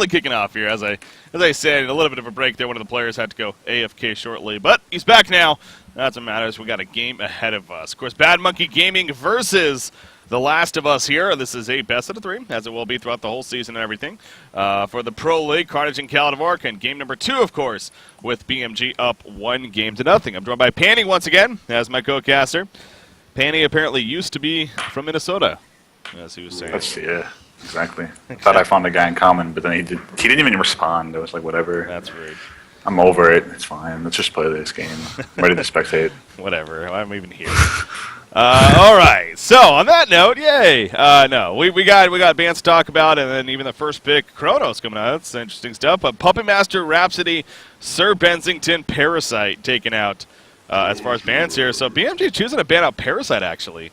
definitely kicking off here. As I said, a little bit of a break there. One of the players had to go AFK shortly, but he's back now. That's what matters. We got a game ahead of us. Of course, Bad Monkey Gaming versus The Last of Us here. This is a best of the 3, as it will be throughout the whole season and everything. For the Pro League, Carnage and Kaladivork, and game number 2, of course, with BMG up 1-0. I'm joined by Panny once again as my co-caster. Panny apparently used to be from Minnesota, as he was saying. Yeah, exactly. I thought I found a guy in common, but then he didn't even respond. It was like, whatever. That's rude. I'm over it. It's fine. Let's just play this game. I'm ready to spectate. Whatever. I'm even here. All right. So on that note, yay. No, we got bands to talk about, and then even the first pick, Kronos, coming out. That's interesting stuff. But Puppet Master, Rhapsody, Sir Bensington, Parasite taken out as far as bans here. So BMG choosing to ban out Parasite actually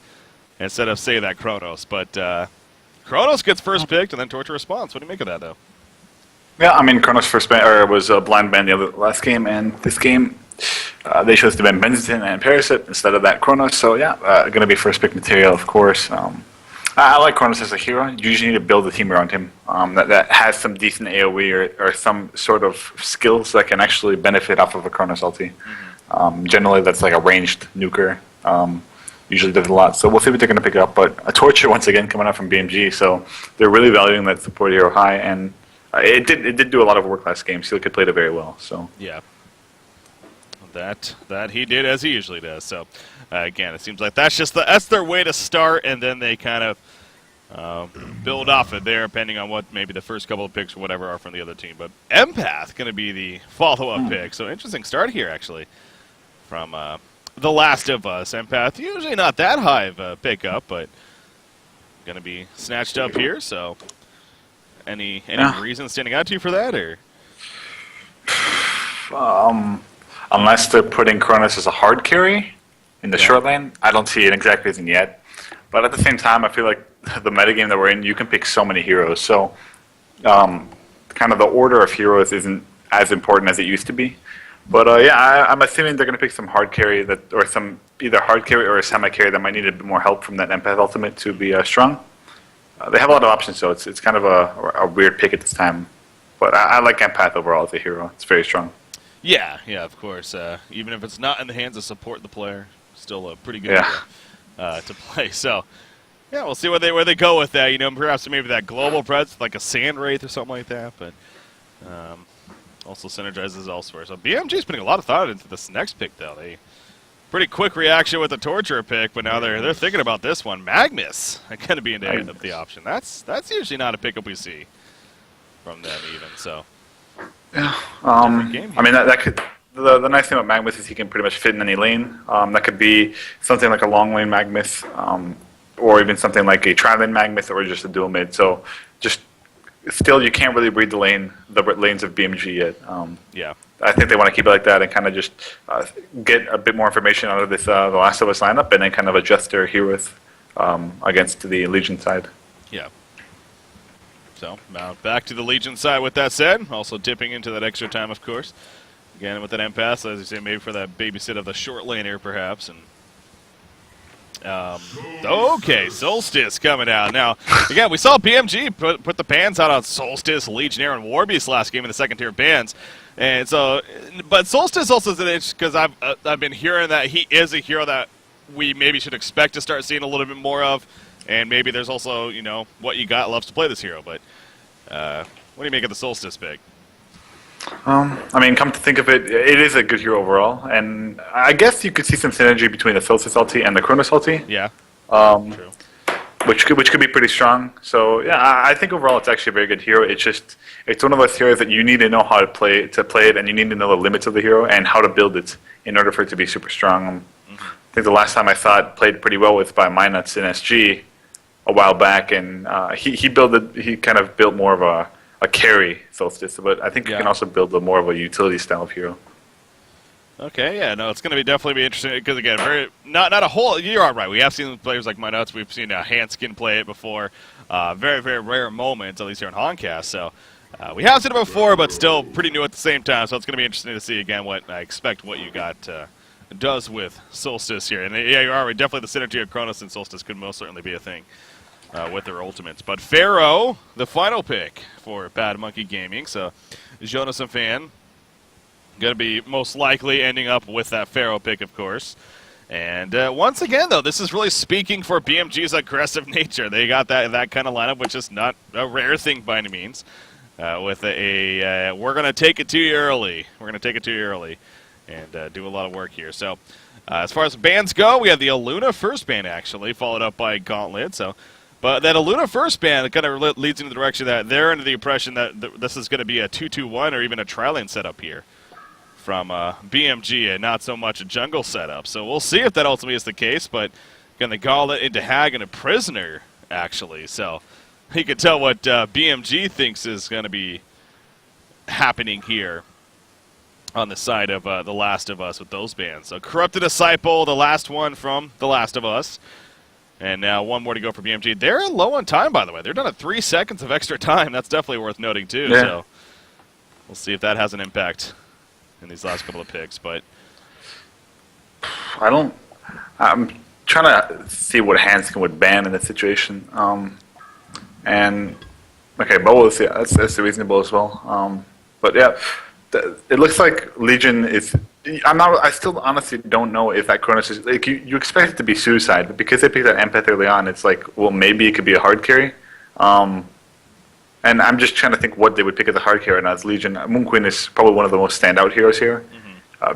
instead of say that Kronos. But Kronos gets first picked, and then Torture response. What do you make of that though? Yeah, I mean, Kronos first ban, was a blind ban the last game, and this game they chose to ban Bensington and Parasite instead of that Kronos. So yeah, going to be first pick material, of course. I like Kronos as a hero. You usually need to build a team around him that has some decent AoE or some sort of skills that can actually benefit off of a Kronos ulti. Generally, that's like a ranged nuker. Usually does a lot. So we'll see what they're going to pick up. But a Torture, once again, coming out from BMG. So they're really valuing that support hero high, and it did do a lot of work last game. CiC played it very well. So yeah, that he did as he usually does. So again, it seems like that's their way to start, and then they kind of build off it there, depending on what maybe the first couple of picks or whatever are from the other team. But Empath going to be the follow-up pick. So interesting start here actually from The Last of Us. Empath usually not that high of a pickup, but going to be snatched up here. So any reason standing out to you for that, or? Unless they're putting Kronos as a hard carry in the short lane, I don't see an exact reason yet. But at the same time, I feel like the metagame that we're in, you can pick so many heroes. So kind of the order of heroes isn't as important as it used to be. But yeah, I'm assuming they're going to pick some hard carry or some either hard carry or a semi carry that might need a bit more help from that Empath ultimate to be strong. They have a lot of options, so it's kind of a weird pick at this time. But I like Empath overall as a hero. It's very strong. Yeah, of course. Even if it's not in the hands of support the player, still a pretty good hero to play. So yeah, we'll see where they go with that. You know, perhaps maybe that global presence, like a Sand Wraith or something like that. But also synergizes elsewhere. So BMG's putting a lot of thought into this next pick, though. They pretty quick reaction with the Torture pick, but now they're thinking about this one. Magnus going to be in the option. That's usually not a pickup we see from them even. So yeah, I mean that could. The nice thing about Magnus is he can pretty much fit in any lane. That could be something like a long lane Magnus, or even something like a tri-lane Magnus, or just a dual mid. So just still, you can't really read the lanes of BMG yet. Yeah. I think they want to keep it like that and kind of just get a bit more information out of this The Last of Us lineup, and then kind of adjust their heroes against the Legion side. Yeah. So back to the Legion side with that said. Also dipping into that extra time, of course. Again, with an Empath, as you say, maybe for that babysit of the short laner, perhaps. And okay, Solstice coming out. Now, again, we saw BMG put the bans out on Solstice, Legionnaire, and Warbeast last game in the second-tier bans. And so, but Solstice also is an itch because I've been hearing that he is a hero that we maybe should expect to start seeing a little bit more of. And maybe there's also, you know, What You Got loves to play this hero. But what do you make of the Solstice pick? I mean, come to think of it, it is a good hero overall, and I guess you could see some synergy between the Solstice ulti and the Kronos ulti. Yeah. True. Which could be pretty strong. So yeah, I think overall it's actually a very good hero. It's one of those heroes that you need to know how to play it, and you need to know the limits of the hero and how to build it in order for it to be super strong. I think the last time I saw it played pretty well with by Minuts in SG a while back, and he kind of built more of a carry Solstice, but I think you can also build more of a utility style of hero. Okay, yeah, no, it's going to definitely be interesting because again, not a whole. You are right. We have seen players like Minuts. We've seen Hanskin play it before. Very, very rare moments, at least here in Honcast. So we have seen it before, but still pretty new at the same time. So it's going to be interesting to see again what I expect What You Got does with Solstice here. And yeah, you are right. Definitely the synergy of Kronos and Solstice could most certainly be a thing. with their ultimates. But Pharaoh, the final pick for Bad Monkey Gaming. So Jonas and Fan going to be most likely ending up with that Pharaoh pick, of course. And once again, though, this is really speaking for BMG's aggressive nature. They got that kind of lineup, which is not a rare thing by any means. With we're going to take it to you early. We're going to take it to you early and do a lot of work here. So as far as bands go, we have the Aluna first band, actually, followed up by Gauntlet. So, but that Aluna first band kind of leads into the direction that they're under the impression that this is going to be a 2-2-1 or even a tri-lane setup here from BMG and not so much a jungle setup. So we'll see if that ultimately is the case, but going to Gauntlet into Hag and a Prisoner, actually. So you can tell what BMG thinks is going to be happening here on the side of The Last of Us with those bands. So Corrupted Disciple, the last one from The Last of Us. And now one more to go for BMG. They're low on time, by the way. They're done at 3 seconds of extra time. That's definitely worth noting, too. Yeah. So we'll see if that has an impact in these last couple of picks. But I'm trying to see what Hanskin would ban in this situation. And okay, Bolas, yeah, that's reasonable as well. But yeah, it looks like Legion is. I still honestly don't know if that Cronus is like you expect it to be suicide, but because they picked that Empath early on, it's like, well, maybe it could be a hard carry. And I'm just trying to think what they would pick as a hard carry right now as Legion. Moonqueen is probably one of the most standout heroes here,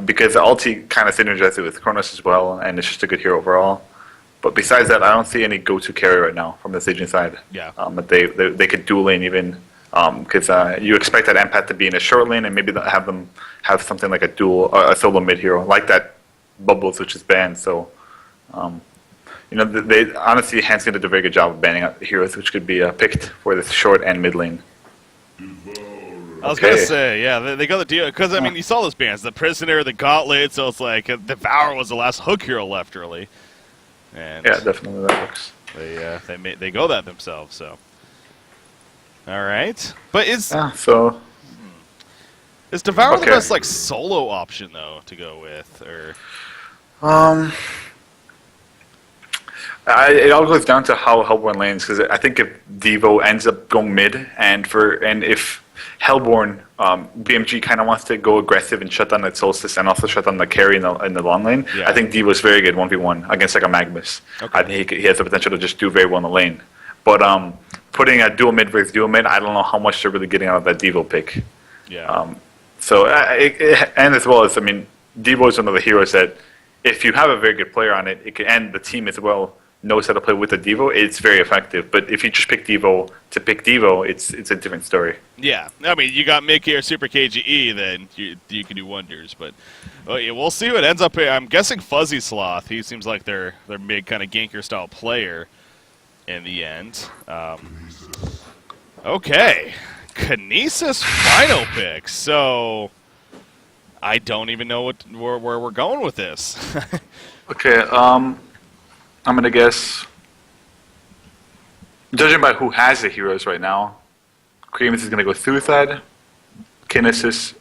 because the ulti kind of synergizes with Cronus as well, and it's just a good hero overall. But besides that, I don't see any go-to carry right now from the Legion side. Yeah. But they could dual lane even, because you expect that Empath to be in a short lane, and maybe have them have something like a solo mid hero like that Bubbles, which is banned. So, they honestly Hanskin did a very good job of banning out heroes which could be picked for this short and mid lane. I was going to say, yeah, they got the deal. Because, I mean, you saw those bans. The Prisoner, the Gauntlet, so it's like Devour was the last hook hero left early. And yeah, definitely that works. They go that themselves, so. All right. But is Devour the best, like, solo option, though, to go with? Or it all goes down to how Hellborn lanes, because I think if Devo ends up going mid, and if Hellborn, BMG kind of wants to go aggressive and shut down that Solstice and also shut down the carry in the long lane, I think Devo's very good 1v1 against like a Magnus. Okay. I think he has the potential to just do very well in the lane. But putting a dual mid versus dual mid, I don't know how much they're really getting out of that Devo pick. Yeah. And as well as, I mean, Devo is one of the heroes that if you have a very good player on it, and the team as well knows how to play with the Devo, it's very effective. But if you just pick Devo to pick Devo, it's a different story. Yeah, I mean, you got Mickey or Super KGE, then you can do wonders. But we'll see what ends up here. I'm guessing Fuzzy Sloth. He seems like their mid kind of ganker style player in the end. Okay, Kinesis final pick. So I don't even know where we're going with this. Okay, I'm going to guess, judging by who has the heroes right now, Creamus is going to go Suicide, Kinesis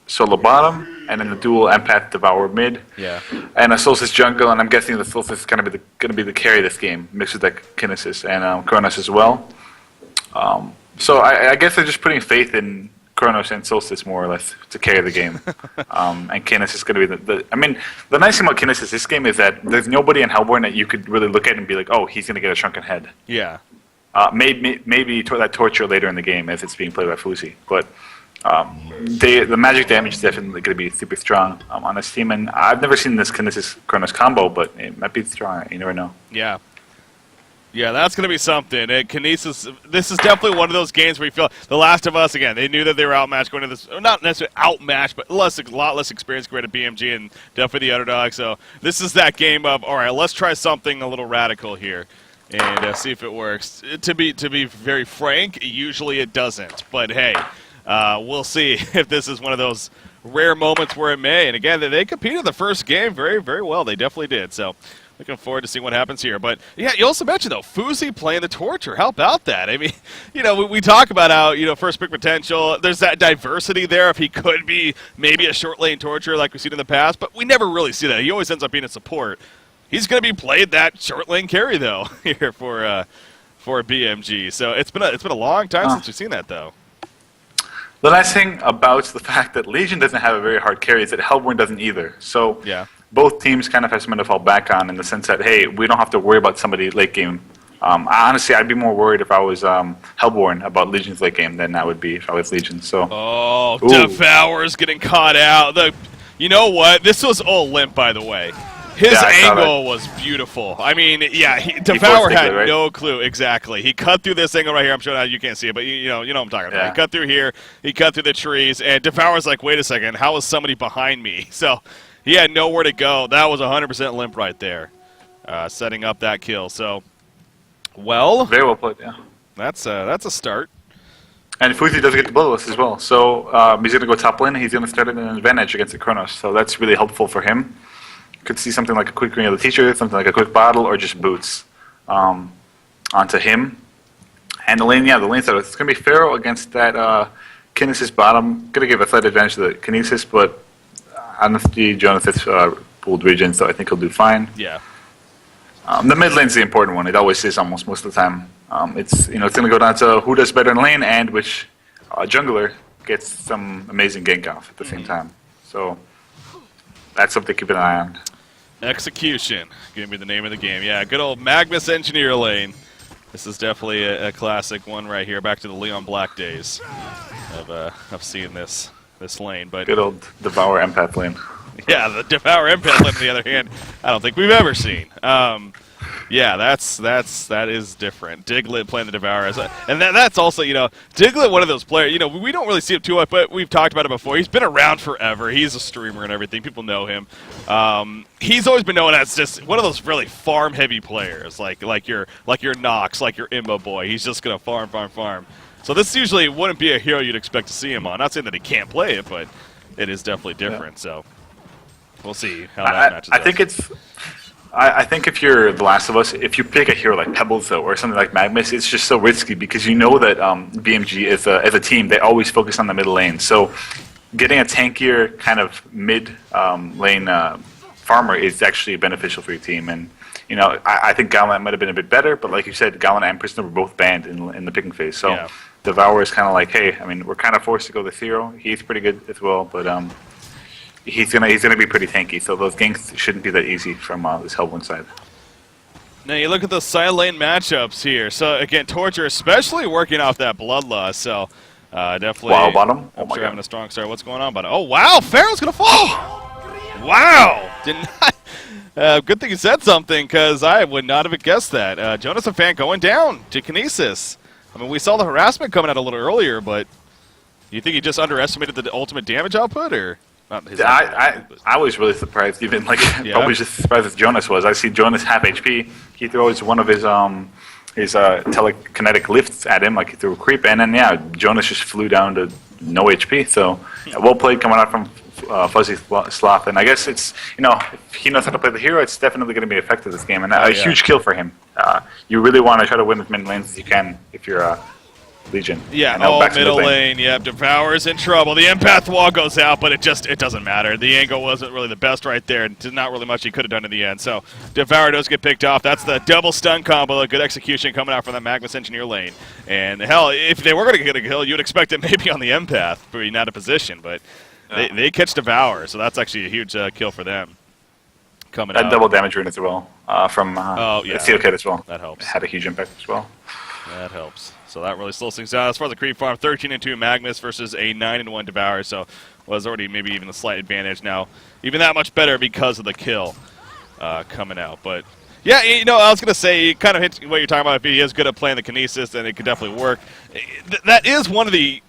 solo bottom, and then the dual Empath Devour mid. Yeah. And a Solstice jungle, and I'm guessing the Solstice is going to be the carry of this game, mixed with like Kinesis and Kronos as well. So I guess they're just putting faith in Kronos and Solstice more or less to carry the game. And Kinesis is going to be I mean, the nice thing about Kinesis this game is that there's nobody in Hellborn that you could really look at and be like, oh, he's going to get a shrunken head. Yeah. Maybe that torture later in the game as it's being played by Fuzi. But the magic damage is definitely going to be super strong on this team. And I've never seen this Kinesis Kronos combo, but it might be strong. You never know. Yeah. Yeah, that's going to be something. And Kinesis, this is definitely one of those games where you feel The Last of Us, again, they knew that they were outmatched going into this. Not necessarily outmatched, but a lot less experience compared to BMG and definitely the underdog. So this is that game of, all right, let's try something a little radical here and see if it works. To be very frank, usually it doesn't. But, hey, we'll see if this is one of those rare moments where it may. And, again, they competed the first game very, very well. They definitely did. So looking forward to seeing what happens here. But, yeah, you also mentioned, though, Fuzi playing the Torture. How about that? I mean, we talk about how, first pick potential. There's that diversity there if he could be maybe a short lane Torture like we've seen in the past. But we never really see that. He always ends up being a support. He's going to be played that short lane carry, though, here for for BMG. So it's been a long time since we've seen that, though. The nice thing about the fact that Legion doesn't have a very hard carry is that Hellborn doesn't either. So both teams kind of have something to fall back on in the sense that, hey, we don't have to worry about somebody late game. Honestly, I'd be more worried if I was Hellborn about Legion's late game than I would be if I was Legion. So. Oh, Devour's getting caught out. You know what? This was all limp, by the way. His angle was beautiful. I mean, Devour had no clue. Exactly. He cut through this angle right here. I'm showing you can't see it, but you know what I'm talking about. He cut through here. He cut through the trees, and Devour's like, wait a second, how is somebody behind me? So he had nowhere to go. That was 100% limp right there, setting up that kill. So, well, very well played. Yeah, that's a start. And Fuzi does get the bloodlust as well. So he's going to go top lane. He's going to start at an advantage against the Kronos. So that's really helpful for him. Could see something like a quick ring of the teacher, something like a quick bottle, or just boots onto him. And the lane side, it's going to be Pharaoh against that Kinesis bottom. Going to give a slight advantage to the Kinesis, but honestly, Jonathan's pooled region, so I think he'll do fine. Yeah. The mid lane's the important one. It always is almost most of the time. It's going to go down to who does better in lane and which jungler gets some amazing gank off at the same time. So that's something to keep an eye on. Execution. Give me the name of the game. Yeah, good old Magnus Engineer lane. This is definitely a classic one right here. Back to the Leon Black days of seeing this lane. But good old Devour Empath lane. Yeah, the Devour Empath lane, on the other hand, I don't think we've ever seen. Yeah, that is different. Diglett playing the Devourer, and that's also, Diglett, one of those players. We don't really see him too much, but we've talked about it before. He's been around forever. He's a streamer and everything. People know him. He's always been known as just one of those really farm-heavy players, like your Nox, like your Imbo boy. He's just gonna farm. So this usually wouldn't be a hero you'd expect to see him on. Not saying that he can't play it, but it is definitely different. Yeah. So we'll see how that matches up. I think if you're The Last of Us, if you pick a hero like Pebbles, though, or something like Magnus, it's just so risky because you know that BMG, as a team, they always focus on the middle lane. So getting a tankier kind of mid lane farmer is actually beneficial for your team. And, I think Gallant might have been a bit better, but like you said, Gallant and Prisoner were both banned in the picking phase. So Devour is kind of like, hey, we're kind of forced to go with Hero. He's pretty good as well, but he's gonna be pretty tanky, so those ganks shouldn't be that easy from this Hellborn side. Now you look at the side lane matchups here. So again, Torture especially working off that bloodlust. So definitely. Wow, bottom. I'm sure having a strong start. What's going on, bottom? Oh wow, Pharaoh's gonna fall. Wow, did not. Good thing you said something, because I would not have guessed that. Jonas and Fan going down to Kinesis. We saw the harassment coming out a little earlier, but you think he just underestimated the ultimate damage output, or? I was really surprised, even probably just surprised as Jonas was. I see Jonas half HP. He throws one of his telekinetic lifts at him, like he threw a creep, and then Jonas just flew down to no HP. So well played coming out from Fuzzy Sloth, and I guess it's if he knows how to play the hero, it's definitely going to be effective this game, and a huge kill for him. You really want to try to win as many lanes as you can if you're Legion. Yeah, middle lane. Yep, Devour's in trouble. The empath wall goes out, but it doesn't matter. The angle wasn't really the best right there, and not really much he could have done in the end. So Devour does get picked off. That's the double stun combo. A good execution coming out from the Magnus Engineer lane. And hell, if they were going to get a kill, you'd expect it maybe on the empath, but he's not a position. But they catch Devour, so that's actually a huge kill for them. Coming out. Double damage rune as well from CiC as well. That helps. It had a huge impact as well. That helps. So that really slows things down. As far as the creep farm, 13-2 Magnus versus a 9-1 Devour, so was already maybe even a slight advantage now. Even that much better because of the kill coming out. But yeah, I was going to say, kind of hit what you're talking about. If he is good at playing the Kinesis, then it could definitely work. That is one of the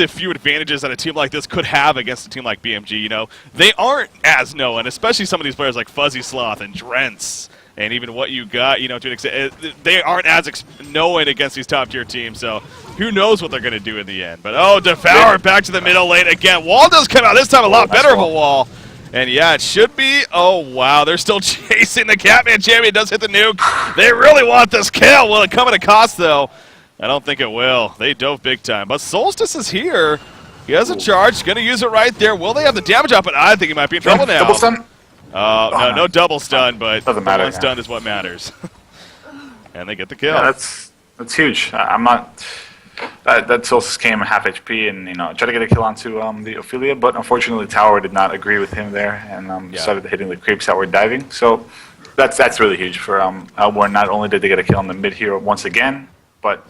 few advantages that a team like this could have against a team like BMG. They aren't as known, especially some of these players like Fuzzy Sloth and Drents. And even what you got, to an extent, they aren't as known against these top-tier teams, so who knows what they're going to do in the end. But, Devour back to the middle lane again. Wall does come out, this time a lot better of a wall. And, yeah, it should be. Oh, wow, they're still chasing the Catman champion. Does hit the nuke. They really want this kill. Will it come at a cost, though? I don't think it will. They dove big time. But Solstice is here. He has a charge. Going to use it right there. Will they have the damage up? But I think he might be in trouble now. Double stun? No double stun, but doesn't matter. One stun is what matters. And they get the kill. Yeah, That's huge. I'm not. That Solstice came half HP and tried to get a kill onto the Ophelia, but unfortunately Tower did not agree with him there and started hitting the creeps that were diving. So that's really huge for Alborn. Not only did they get a kill on the mid hero once again, but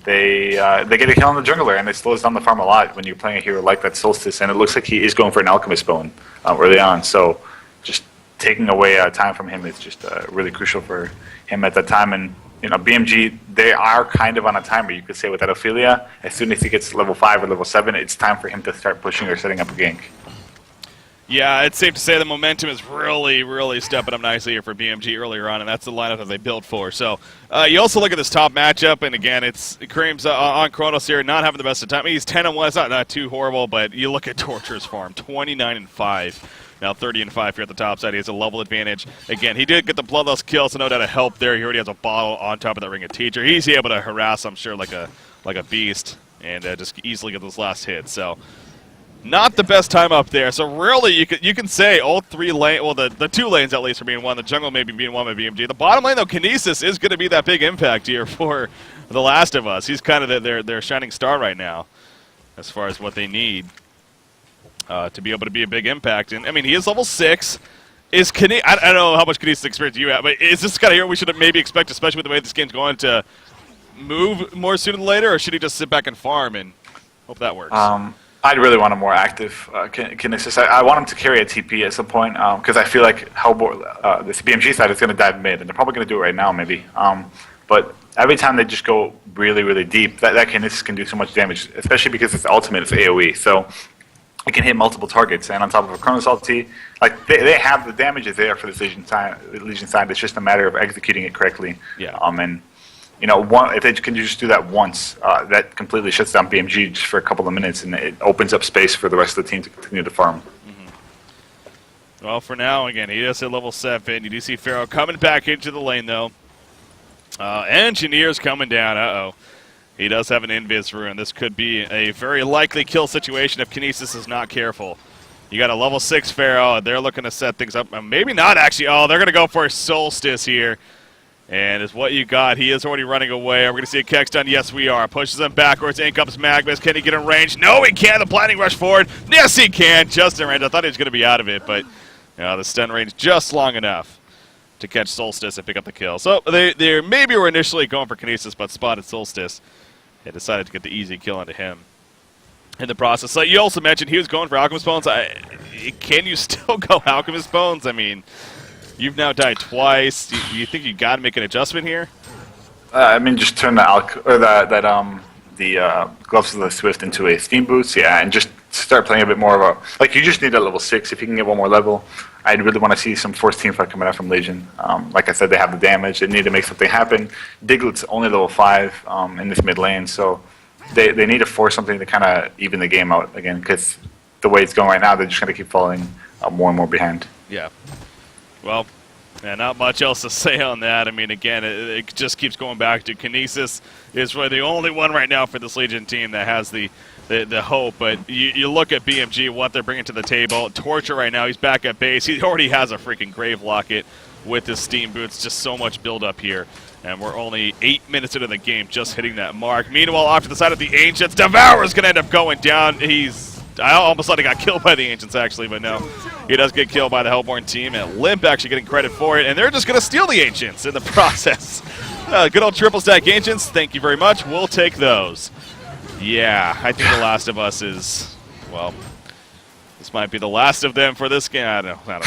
they get a kill on the jungler, and it slows down the farm a lot when you're playing a hero like that Solstice. And it looks like he is going for an Alchemist bone early on. So just taking away time from him is just really crucial for him at that time. And BMG, they are kind of on a timer, you could say, with that Ophelia. As soon as he gets level 5 or level 7, it's time for him to start pushing or setting up a gank. Yeah, it's safe to say the momentum is really, really stepping up nicely here for BMG earlier on, and that's the lineup that they built for. So you also look at this top matchup, and again, it's Kareem's on Kronos here, not having the best of time. He's 10-1. It's not too horrible, but you look at Torture's farm, 29-5. Now 30-5 here at the top side. He has a level advantage. Again, he did get the Bloodlust kill, so no doubt a help there. He already has a bottle on top of that Ring of Teacher. He's able to harass, I'm sure, like a beast, and just easily get those last hits. So not the best time up there. So really, you can say all three lanes, well, the 2 lanes at least are being won. The jungle maybe being won by BMG. The bottom lane, though, Kinesis is going to be that big impact here for The Last of Us. He's kind of their shining star right now as far as what they need. To be able to be a big impact. And, I mean, he is level 6. Is I don't know how much Kinesis experience you have, but is this kind of hero we should maybe expect, especially with the way this game's going, to move more sooner than later, or should he just sit back and farm and hope that works? I'd really want him more active. Kinesis. I want him to carry a TP at some point, because I feel like this BMG side is going to dive mid, and they're probably going to do it right now, maybe. But every time they just go really, really deep, that Kinesis can do so much damage, especially because its ultimate is AoE. So it can hit multiple targets, and on top of a Chronos ulti, like they have the damage is there for the Legion side. It's just a matter of executing it correctly. Yeah. And if they can just do that once, that completely shuts down BMG just for a couple of minutes, and it opens up space for the rest of the team to continue to farm. Mm-hmm. Well, for now, again, he does hit level 7. You do see Pharaoh coming back into the lane, though. Engineer's coming down. Uh-oh. He does have an Invis rune. This could be a very likely kill situation if Kinesis is not careful. You got a level 6 Pharaoh. They're looking to set things up. Maybe not, actually. Oh, they're going to go for a Solstice here. And is what you got. He is already running away. Are we going to see a Kex done? Yes, we are. Pushes him backwards. In comes Magnus. Can he get in range? No, he can't. The blinding rush forward. Yes, he can. Just in range. I thought he was going to be out of it, but the stun range just long enough to catch Solstice and pick up the kill. So they maybe were initially going for Kinesis, but spotted Solstice. They decided to get the easy kill onto him in the process. So you also mentioned he was going for Alchemist Bones. Can you still go Alchemist Bones? I mean, you've now died twice. Do you think you got to make an adjustment here? I mean, just turn the Gloves of the Swift into a Steam Boots, and just start playing a bit more of a... Like, you just need a level 6 if you can get one more level. I'd really want to see some Force Teamfight coming out from Legion. Like I said, they have the damage. They need to make something happen. Diglett's only level 5 in this mid lane, so they need to force something to kind of even the game out again, because the way it's going right now, they're just going to keep falling more and more behind. Yeah. Well, not much else to say on that. I mean, again, it just keeps going back to Kinesis is really the only one right now for this Legion team that has the hope. But you look at BMG, what they're bringing to the table. Torture right now, he's back at base. He already has a freaking Grave Locket with his Steam Boots. Just so much build up here. And we're only 8 minutes into the game, just hitting that mark. Meanwhile, off to the side of the Ancients, Devourer's going to end up going down. I almost thought he got killed by the Ancients, actually, but no. He does get killed by the Hellborn team, and Limp actually getting credit for it, and they're just going to steal the Ancients in the process. Good old triple stack Ancients, thank you very much. We'll take those. Yeah, I think The Last of Us is, well, this might be the last of them for this game. I don't know.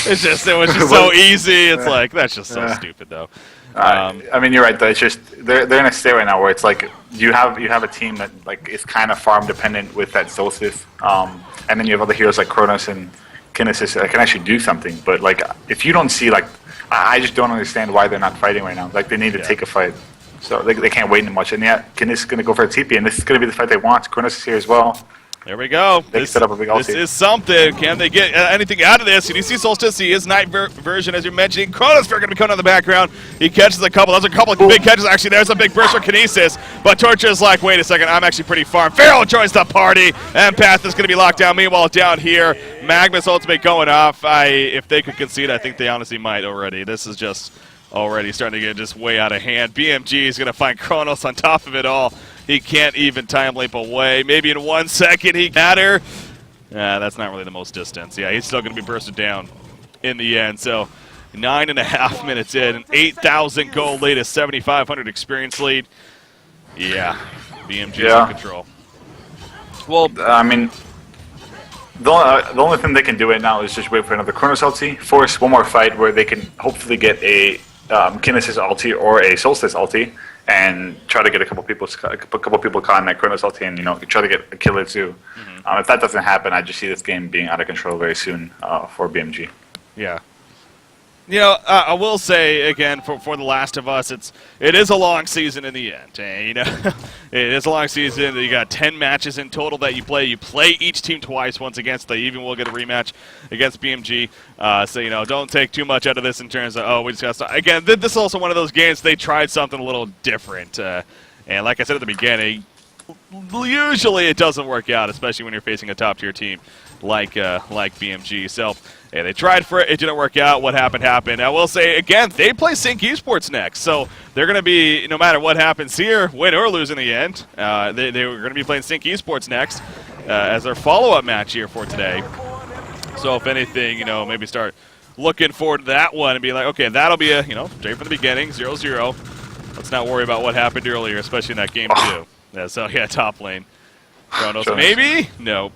It was just so easy. It's like, that's just so stupid, though. I mean, you're right, though. It's just they're in a state right now where it's like you have a team that like is kind of farm dependent with that Solstice, and then you have other heroes like Kronos and Kinesis that can actually do something. But like, if you don't see, like, I just don't understand why they're not fighting right now. Like, they need to take a fight, so they can't wait much. And yeah, Kinesis is going to go for a TP, and this is going to be the fight they want. Kronos is here as well. There we go. They set up a big ulti. This is something. Can they get anything out of this? And you see Solstice, he is night version, as you're mentioning. Chronosphere going to be coming on the background. He catches a couple. Those are a couple of big catches. Actually, there's a big burst for Kinesis. But Torture is like, wait a second, I'm actually pretty far. Pharaoh joins the party. Empath is going to be locked down. Meanwhile, down here, Magnus ultimate going off. If they could concede, I think they honestly might already. This is just already starting to get just way out of hand. BMG is going to find Kronos on top of it all. He can't even time leap away. Maybe in 1 second he got her. That's not really the most distance. Yeah, he's still going to be bursted down in the end. So 9.5 minutes in, an 8,000 goal lead, a 7,500 experience lead. Yeah, BMG is in control. Well, I mean, the only thing they can do right now is just wait for another Kronos ulti, force one more fight where they can hopefully get a Kinesis ulti or a Solstice ulti, and try to get a couple people caught in that Kronos ulti, and try to get a kill or two. If that doesn't happen, I just see this game being out of control very soon for BMG. Yeah. I will say again for The Last of Us, it is a long season in the end. And, it is a long season. You got 10 matches in total that you play. You play each team twice. Once against, they even will get a rematch against BMG. So don't take too much out of this in terms of we just got to. Again, this is also one of those games they tried something a little different. And like I said at the beginning, usually it doesn't work out, especially when you're facing a top tier team like BMG. So. Yeah, they tried for it. It didn't work out. What happened. I will say, again, they play CiC Esports next. So they're going to be, no matter what happens here, win or lose in the end, they were going to be playing CiC Esports next as their follow-up match here for today. So if anything, maybe start looking forward to that one and be like, okay, that'll be a, straight from the beginning, 0-0. Let's not worry about what happened earlier, especially in that game, too. So, yeah, top lane. Kronos, maybe? Nope.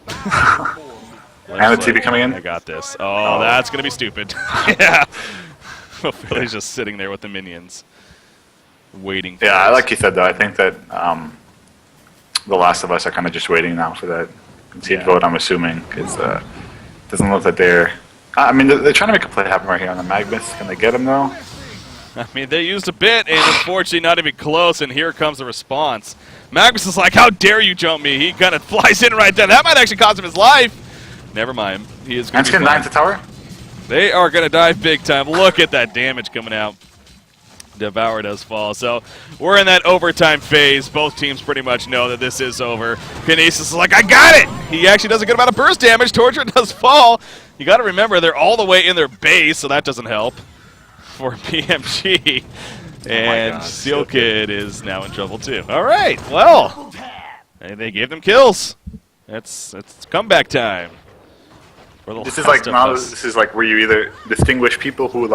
And the TV coming in? I got this. Oh, that's going to be stupid. Yeah. He's just sitting there with the minions. Waiting for Yeah, like you said, though, I think that The Last of Us are kind of just waiting now for that concede vote, I'm assuming, because it doesn't look like they're... I mean, they're trying to make a play happen right here on the Magnus. Can they get him, though? I mean, they used a bit, and unfortunately not even close, and here comes the response. Magnus is like, how dare you jump me? He kind of flies in right there. That might actually cost him his life. Never mind. He is going to die into tower? They are going to die big time. Look at that damage coming out. Devour does fall. So we're in that overtime phase. Both teams pretty much know that this is over. Kinesis is like, I got it! He actually does a good amount of burst damage. Torture does fall. You got to remember, they're all the way in their base, so that doesn't help for BMG. And Steel Kid is now in trouble too. All right, well, they gave them kills. It's comeback time. This is like where you either distinguish people who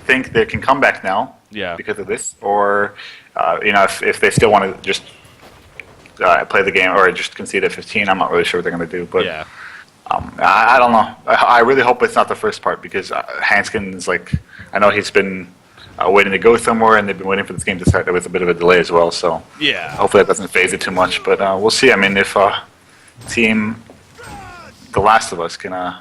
think they can come back now because of this, or if they still want to just play the game or just concede at 15. I'm not really sure what they're going to do, but I don't know. I really hope it's not the first part, because Hanskin's I know he's been waiting to go somewhere, and they've been waiting for this game to start. There was a bit of a delay as well, so hopefully that doesn't phase it too much. But we'll see. I mean, if team The Last of Us can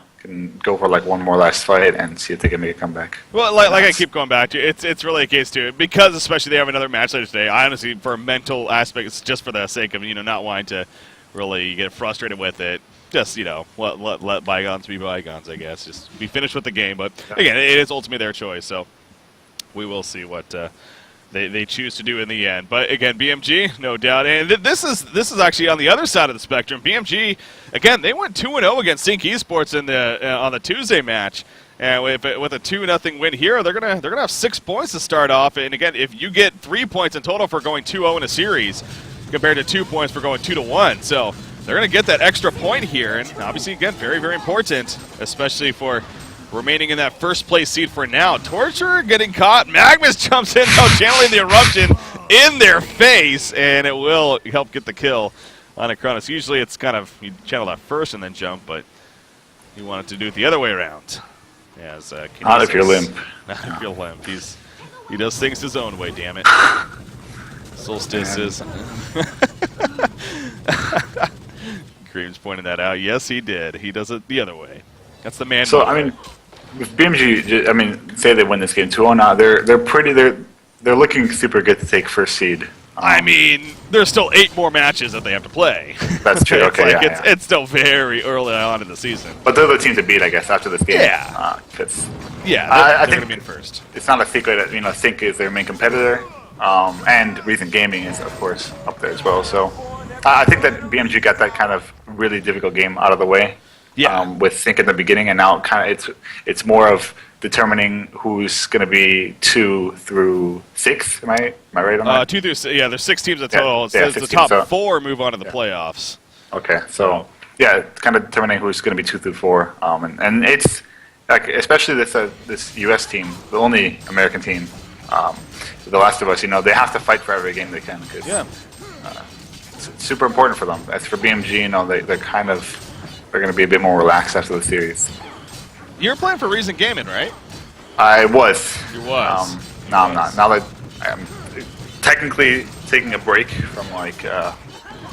go for one more last fight and see if they can make a comeback. Well, like I keep going back to, it's really a case too, because especially they have another match later today. I honestly, for a mental aspect, it's just for the sake of not wanting to really get frustrated with it. Just let bygones be bygones, I guess. Just be finished with the game. But again, it is ultimately their choice, so we will see what they choose to do in the end. But again, BMG, no doubt, and this is actually on the other side of the spectrum. BMG, again, they went 2-0 against CiC Esports on the Tuesday match, and with a 2-0 win here, they're gonna have 6 points to start off. And again, if you get 3 points in total for going 2-0 in a series, compared to 2 points for going 2-1, so they're gonna get that extra point here, and obviously, again, very, very important, especially for remaining in that first place seed for now. Torture getting caught. Magnus jumps in, now channeling the eruption in their face, and it will help get the kill on a Kronos. Usually it's kind of, you channel that first and then jump, but he wanted to do it the other way around. As not if you're limp. Not if you're limp. He does things his own way, damn it. Solstice is. Cream's pointing that out. Yes, he did. He does it the other way. That's the man. So, I mean, with BMG, say they win this game 2-0 now, they're looking super good to take first seed. I mean, there's still 8 more matches that they have to play. That's true. Okay, it's still very early on in the season. But they're the team to beat, I guess, after this game. Yeah. I think they're going to be first. It's not a secret that CiC is their main competitor, and Reason Gaming is, of course, up there as well. So I think that BMG got that kind of really difficult game out of the way. With CiC in the beginning, and now it's more of determining who's going to be 2 through 6. Am I right on that? 2 through yeah, there's 6 teams in total. It says the 16, top so, 4 move on to the playoffs. Okay, so yeah, kind of determining who's going to be 2 through 4, and it's like especially this U.S. team, the only American team, The Last of Us. They have to fight for every game they can because it's super important for them. As for BMG, they're going to be a bit more relaxed after the series. You're playing for Reason Gaming, right? I was. You was. No, I'm not. Now that I'm technically taking a break from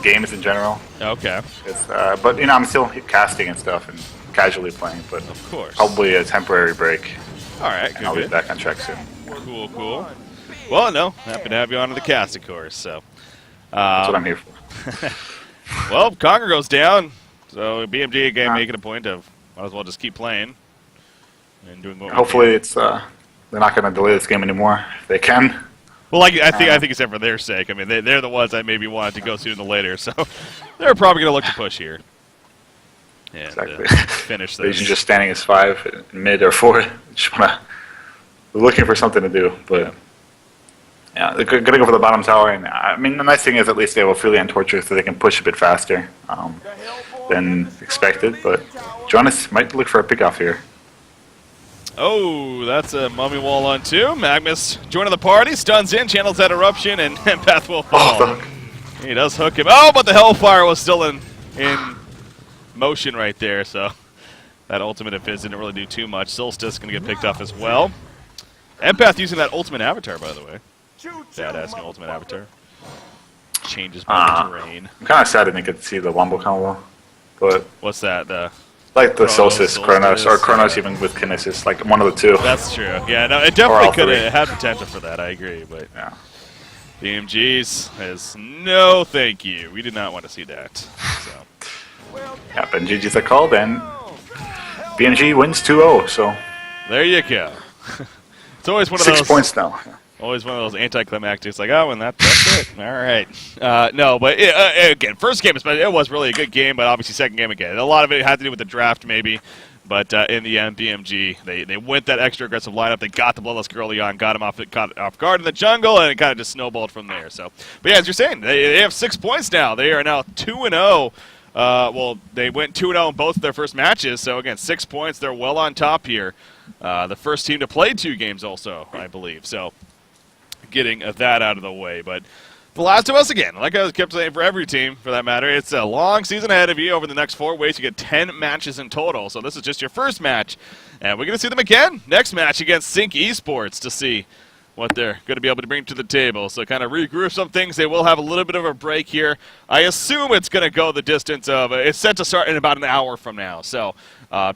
games in general. Okay. But I'm still casting and stuff and casually playing. But of course, probably a temporary break. All right. Good, I'll be back on track soon. Cool. Well, no, happy to have you on to the cast, of course. So. That's what I'm here for. Well, Conger goes down, so BMG again making a point of might as well just keep playing and doing what. Hopefully, they're not going to delay this game anymore if they can. Well, I think it's for their sake. I mean, they're the ones that maybe wanted to go sooner than later, so they're probably going to look to push here and exactly. Finish this. They're just standing as 5, mid or 4. They're looking for something to do, but. Yeah, they're going to go for the bottom tower, and I mean the nice thing is at least they have Ophelia and Torture, so they can push a bit faster than expected. But Jonas might look for a pickoff here. Oh, that's a mummy wall on 2. Magnus joining the party, stuns in, channels that eruption, and Path will fall. Oh, he does hook him. Oh, but the Hellfire was still in motion right there, so that ultimate of his didn't really do too much. Solstice going to get picked off as well. Empath using that ultimate avatar, by the way. Badass new ultimate avatar. Changes by terrain. I'm kind of sad I didn't get to see the Wombo combo. But what's that? The Solstice, Kronos, or Kronos even with Kinesis, like one of the two. That's true. Yeah, no, it definitely could have had potential for that. I agree, but yeah. BMG's is no thank you. We did not want to see that. So. Yeah, but GG's are called, and BMG wins 2-0, so. There you go. It's always one of those. 6 points now. Always one of those anticlimactic. It's like, oh, and that's it. All right. No, but again, first game, it was really a good game, but obviously second game again. A lot of it had to do with the draft, maybe. But in the end, BMG, they went that extra aggressive lineup. They got the Bloodlust early on, got him off guard in the jungle, and it kind of just snowballed from there. So, but yeah, as you're saying, they have 6 points now. They are now 2-0. Well, they went 2-0 in both of their first matches. So again, 6 points. They're well on top here. The first team to play 2 games, also, I believe. So. Getting that out of the way, but The Last of Us, again, like I kept saying for every team, for that matter, it's a long season ahead of you. Over the next 4 weeks, you get 10 matches in total, so this is just your first match, and we're going to see them again next match against CiC Esports to see what they're going to be able to bring to the table. So kind of regroup some things. They will have a little bit of a break here. I assume it's going to go the distance of, it's set to start in about an hour from now, so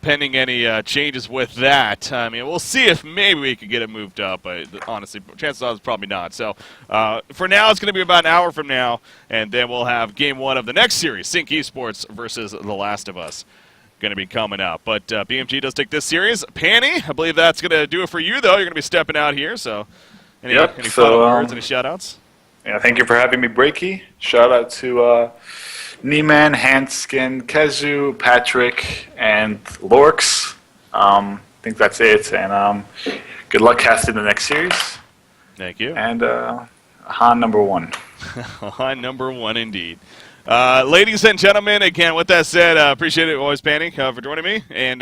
pending any changes with that, I mean, we'll see if maybe we could get it moved up, but honestly, chances are it's probably not. So for now, it's going to be about an hour from now, and then we'll have Game 1 of the next series, CiC Esports versus The Last of Us, going to be coming up. But BMG does take this series. Panny, I believe that's going to do it for you, though. You're going to be stepping out here, so any final words, any shout-outs? Yeah, thank you for having me, Breaky. Shout-out to Nieman, Hanskin, Kezu, Patrick, and Lorx. I think that's it, and good luck casting the next series. Thank you. And Han number 1. Han number 1, indeed. Ladies and gentlemen, again, with that said, appreciate it always, Panny, for joining me. And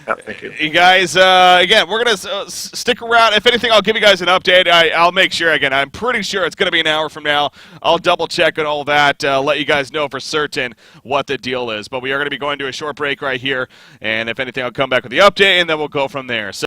thank you. You guys, again, we're going to stick around. If anything, I'll give you guys an update. I'll make sure, again, I'm pretty sure it's going to be an hour from now. I'll double-check on all that, let you guys know for certain what the deal is. But we are going to be going to a short break right here. And if anything, I'll come back with the update, and then we'll go from there. So